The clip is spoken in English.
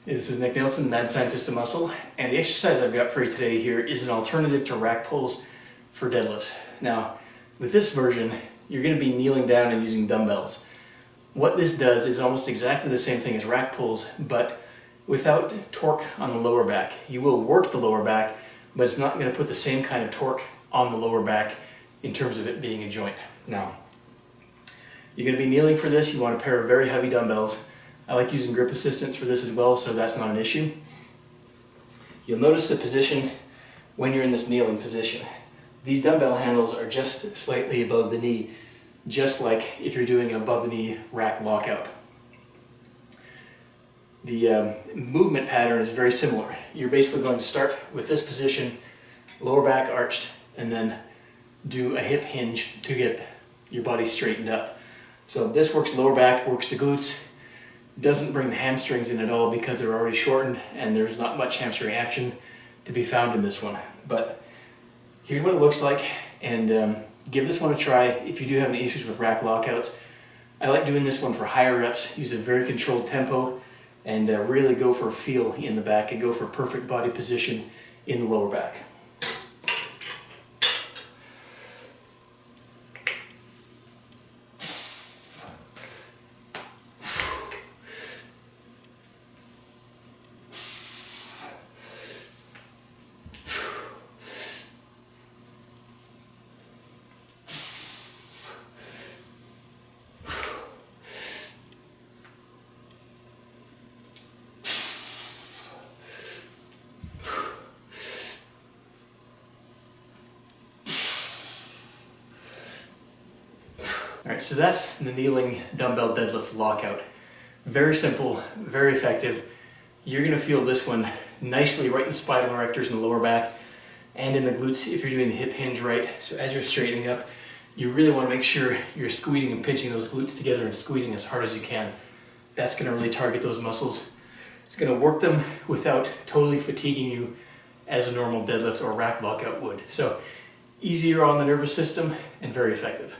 This is Nick Nilsson, Mad Scientist of Muscle, and the exercise I've got for you today here is an alternative to rack pulls for deadlifts. Now, with this version, you're going to be kneeling down and using dumbbells. What this does is almost exactly the same thing as rack pulls, but without torque on the lower back. You will work the lower back, but it's not going to put the same kind of torque on the lower back in terms of it being a joint. Now, you're going to be kneeling for this. You want a pair of very heavy dumbbells. I like using grip assistance for this as well, so that's not an issue. You'll notice the position when you're in this kneeling position. These dumbbell handles are just slightly above the knee, just like if you're doing an above the knee rack lockout. The movement pattern is very similar. You're basically going to start with this position, lower back arched, and then do a hip hinge to get your body straightened up. So this works lower back, works the glutes, doesn't bring the hamstrings in at all because they're already shortened and there's not much hamstring action to be found in this one. But here's what it looks like, and give this one a try if you do have any issues with rack lockouts. I like doing this one for higher reps, use a very controlled tempo, and really go for a feel in the back and go for perfect body position in the lower back. Alright, so that's the kneeling dumbbell deadlift lockout. Very simple, very effective. You're going to feel this one nicely right in the spinal erectors in the lower back and in the glutes if you're doing the hip hinge right. So as you're straightening up, you really want to make sure you're squeezing and pinching those glutes together and squeezing as hard as you can. That's going to really target those muscles. It's going to work them without totally fatiguing you as a normal deadlift or rack lockout would. So easier on the nervous system and very effective.